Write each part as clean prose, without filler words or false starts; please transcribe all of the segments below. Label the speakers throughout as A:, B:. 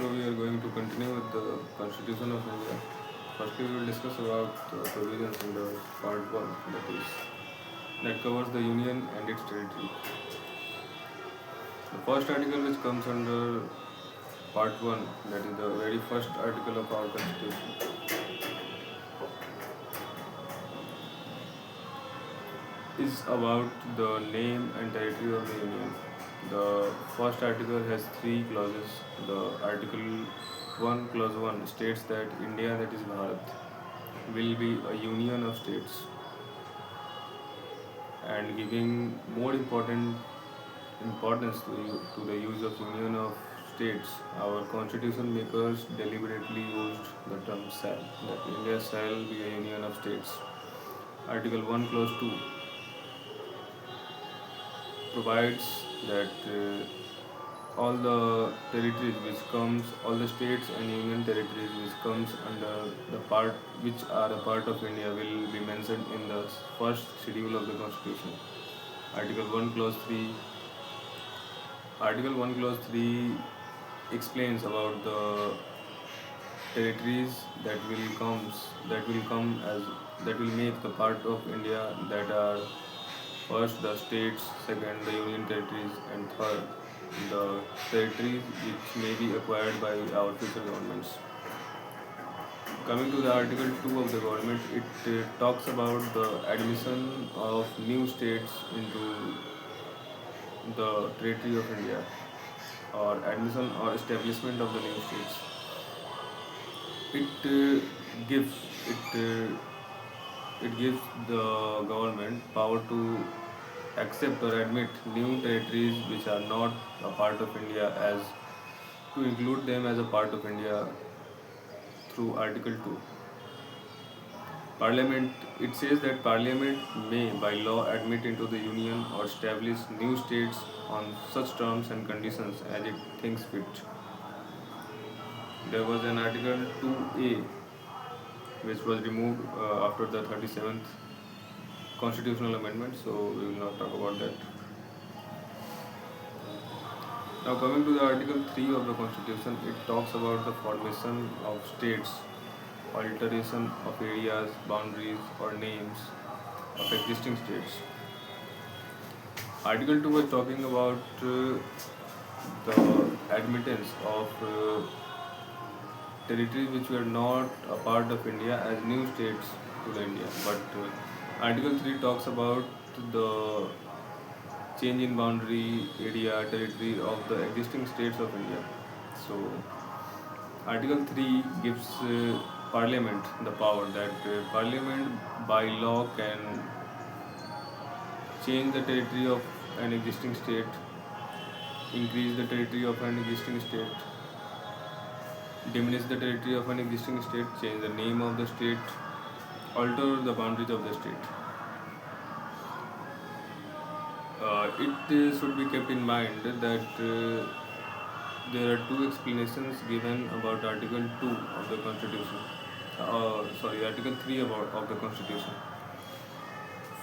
A: So we are going to continue with the Constitution of India. Firstly, we will discuss about the provisions in the Part 1, that covers the Union and its territory. The first article which comes under Part 1, that is the very first article of our Constitution, is about the name and territory of the Union. The first article has three clauses. The Article 1, Clause 1 states that India, that is Bharat, will be a union of states, and giving more importance to the use of union of states, our constitution makers deliberately used the term shall, that India shall be a union of states. Article 1, Clause 2 provides that all the states and union territories which comes under the part which are a part of India will be mentioned in the first schedule of the Constitution. Article 1, Clause 3 Article 1, Clause 3 explains about the territories that will make the part of India, that are first the states, second the union territories, and third the territories which may be acquired by our future governments. Coming to the Article 2 of the government, it talks about the admission of new states into the territory of India, or admission or establishment of the new states. It gives it gives the government power to accept or admit new territories which are not a part of India, as to include them as a part of India through Article 2. Parliament, it says that Parliament may by law admit into the Union or establish new states on such terms and conditions as it thinks fit. There was an Article 2A which was removed after the 37th constitutional amendment, so we will not talk about that. Now, coming to the Article 3 of the Constitution, it talks about the formation of states, alteration of areas, boundaries, or names of existing states. Article 2 was talking about the admittance of territories which were not a part of India as new states to the India. But Article 3 talks about the change in boundary, area, territory of the existing states of India. So, Article 3 gives Parliament the power that Parliament by law can change the territory of an existing state, increase the territory of an existing state, diminish the territory of an existing state, change the name of the state, alter the boundaries of the state. It should be kept in mind that there are two explanations given about Article 2 of the Constitution. Article 3 of the Constitution.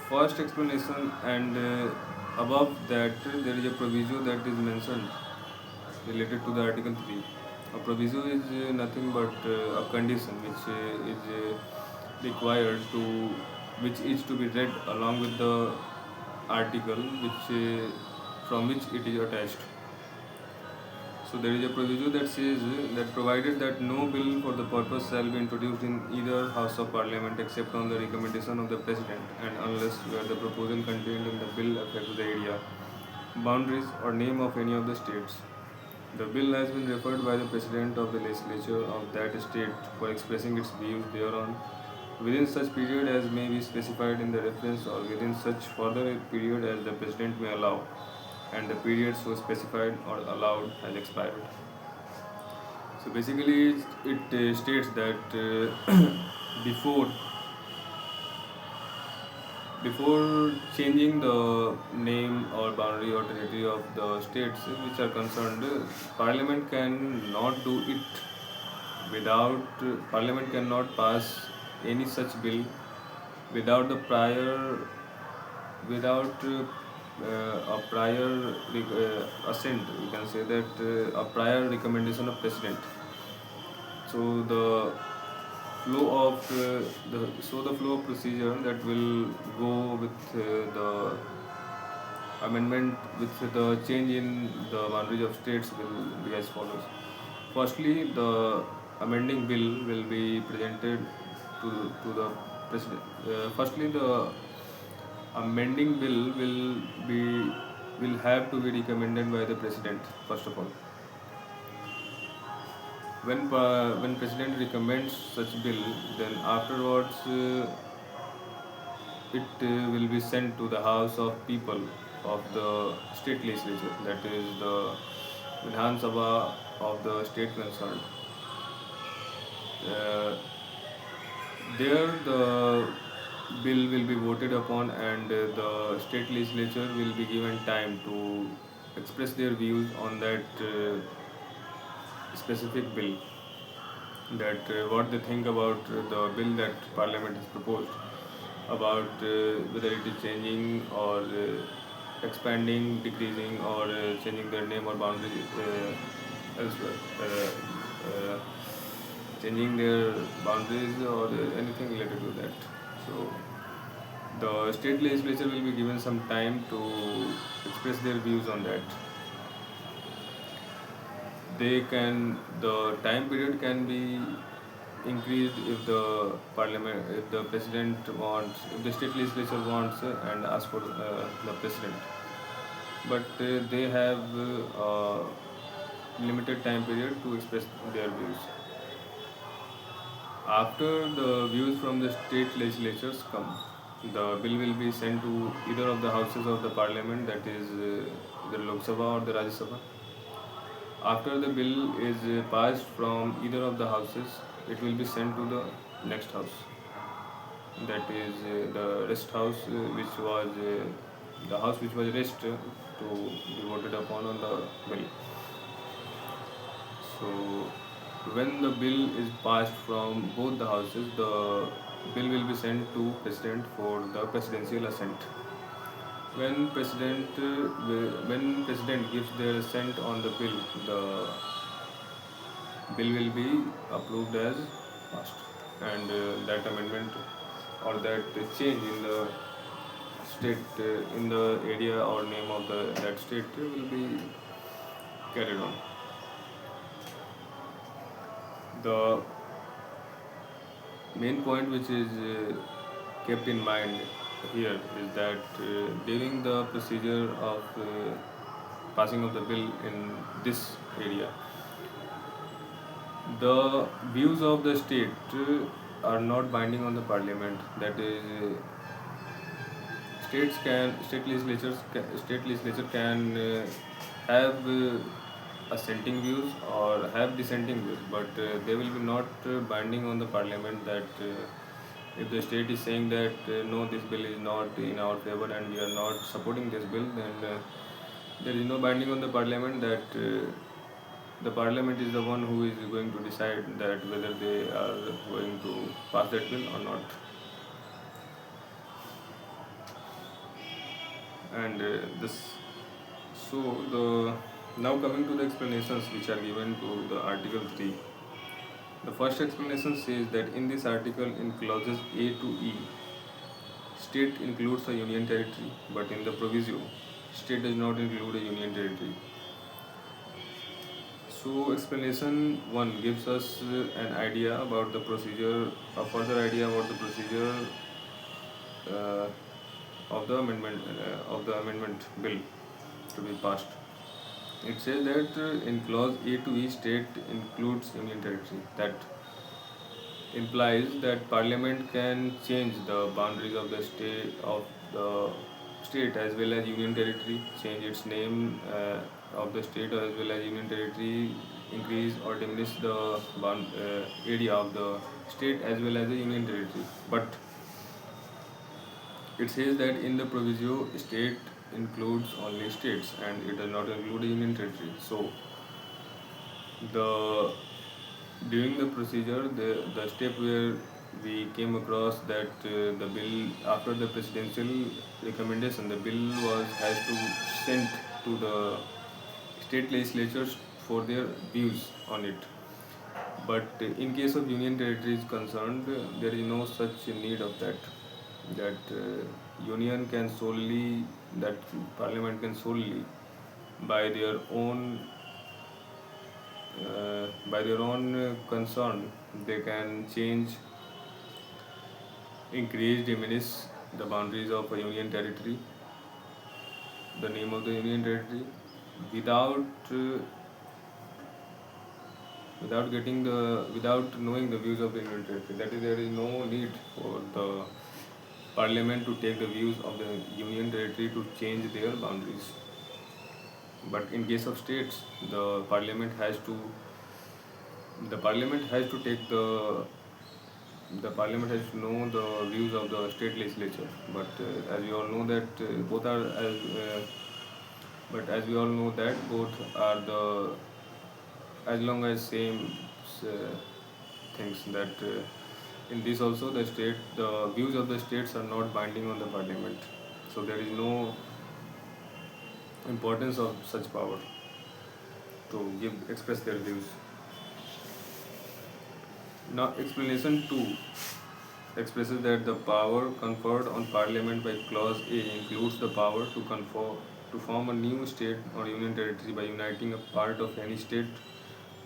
A: First explanation, and above that there is a proviso that is mentioned related to the Article 3. A proviso is nothing but a condition which is to be read along with the article from which it is attached. So there is a proviso that says that provided that no bill for the purpose shall be introduced in either House of Parliament except on the recommendation of the President, and unless where the proposal contained in the bill affects the area, boundaries, or name of any of the states. The bill has been referred by the President of the Legislature of that state for expressing its views thereon within such period as may be specified in the reference, or within such further period as the President may allow, and the period so specified or allowed has expired. So basically, it states that before before changing the name or boundary or territory of the states which are concerned, Parliament cannot do it without Parliament cannot pass any such bill without the prior without a prior assent. We can say that a prior recommendation of president. So flow of the flow of procedure that will go with the amendment with the change in the boundaries of states will be as follows. Firstly, the amending bill will be presented to the president. Firstly, the amending bill be will have to be recommended by the president first of all. When president recommends such bill, then afterwards it will be sent to the House of People of the state legislature, that is the Vidhan Sabha of the state concerned. Uh, there the bill will be voted upon, and the state legislature will be given time to express their views on that specific bill, that what they think about the bill that parliament has proposed, about whether it is changing or expanding, decreasing, or changing their name or boundary elsewhere, changing their boundaries or anything related to that. So the state legislature will be given some time to express their views on that. The time period can be increased if the parliament, if the president wants, if the state legislature wants and ask for the president, but they have limited time period to express their views. After the views from the state legislatures come, the bill will be sent to either of the houses of the parliament, that is the Lok Sabha or the Rajya Sabha. After the bill is passed from either of the houses, it will be sent to the next house, that is the rest house, which was the house which was rest to be voted upon on the bill. So when the bill is passed from both the houses, the bill will be sent to president for the presidential assent. When president gives their assent on the bill will be approved as passed, and that amendment or that change in the state, in the area or name of that state will be carried on. The main point which is kept in mind here is that during the procedure of passing of the bill in this area, the views of the state are not binding on the parliament. That is, state legislature can have assenting views or have dissenting views, but they will be not binding on the parliament. That if the state is saying that no, this bill is not in our favor and we are not supporting this bill, then there is no binding on the parliament. That the parliament is the one who is going to decide that whether they are going to pass that bill or not. And this so the now coming to the explanations which are given to the Article 3. The first explanation says that in this article, in clauses A to E, state includes a union territory, but in the proviso, state does not include a union territory. So explanation 1 gives us an idea about the procedure, a further idea about the procedure uh, of the amendment bill to be passed. It says that in clause A to E, state includes union territory. That implies that parliament can change the boundaries of the state as well as union territory, change its name of the state as well as union territory, increase or diminish the area of the state as well as the union territory. But it says that in the proviso, state includes only states and it does not include a union territory. So the during the procedure, the step where we came across that the bill, after the presidential recommendation, the bill was has to sent to the state legislatures for their views on it. But in case of union territories concerned, there is no such need of that. That union can solely, that parliament can solely, by their own concern, they can change, increase, diminish the boundaries of a union territory, the name of the union territory, without without knowing the views of the union territory. That is, there is no need for the parliament to take the views of the union territory to change their boundaries. But in case of states, the parliament has to take the parliament has to know the views of the state legislature. But as we all know that both are as but as we all know that both are the, as long as same uh, things, that in this also the views of the states are not binding on the parliament. So there is no importance of such power to express their views. Now explanation 2 expresses that the power conferred on Parliament by Clause A includes the power to form a new state or union territory by uniting a part of any state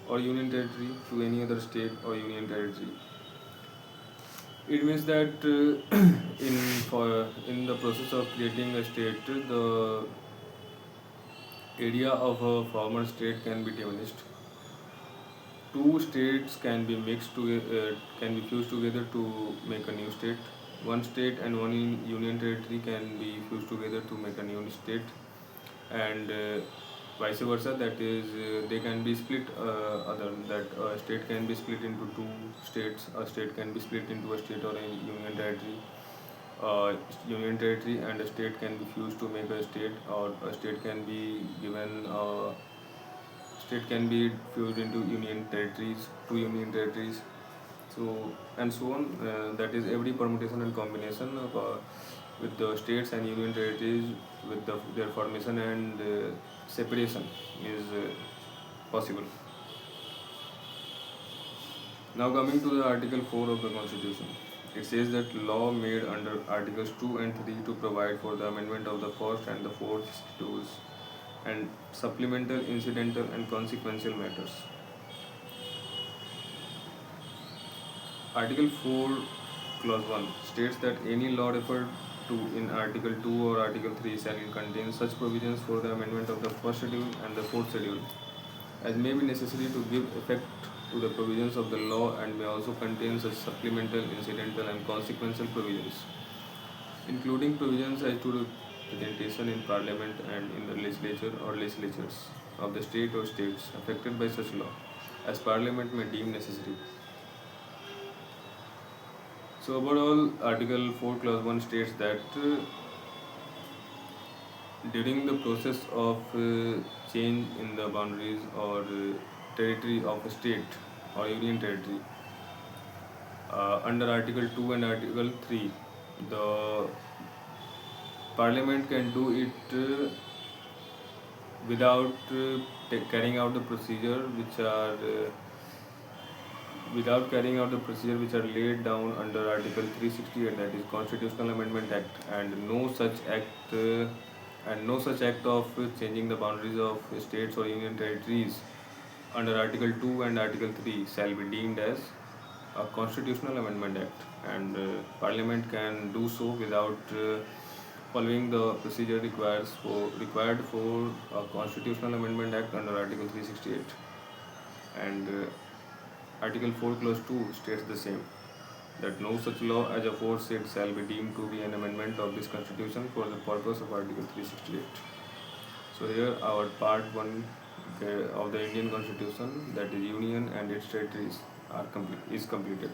A: or union territory to any other state or union territory. It means that in the process of creating a state, the area of a former state can be diminished. Two states can be can be fused together to make a new state. One state and one union territory can be fused together to make a new state, and vice versa. That is, they can be split. Other that a state can be split into two states. A state can be split into a state or a union territory. Union territory and a state can be fused to make a state, or a state can be given. State can be fused into union territories, two union territories, so and so on. That is, every permutation and combination of with the states and union territories, with their formation and separation is possible. Now coming to the Article 4 of the Constitution, it says that law made under Articles 2 and 3 to provide for the amendment of the first and the fourth schedules and supplemental, incidental, and consequential matters. Article 4, Clause 1 states that any law referred to in Article 2 or Article 3 shall contain such provisions for the amendment of the first schedule and the fourth schedule as may be necessary to give effect to the provisions of the law, and may also contain such supplemental, incidental, and consequential provisions, including provisions as to representation in Parliament and in the legislature or legislatures of the state or states affected by such law, as Parliament may deem necessary. So overall, Article 4, Clause 1 states that during the process of change in the boundaries or territory of a state or union territory, under Article 2 and Article 3, the Parliament can do it without carrying out the procedure which are laid down under Article 368, that is Constitutional Amendment Act, and no such act of changing the boundaries of states or union territories under Article 2 and Article 3 shall be deemed as a Constitutional Amendment Act, and Parliament can do so without following the procedure required for a Constitutional Amendment Act under Article 368. And Article 4, Clause 2 states the same, that no such law as aforesaid shall be deemed to be an amendment of this Constitution for the purpose of Article 368. So here our part 1 of the Indian Constitution, that is Union and its territories, is completed.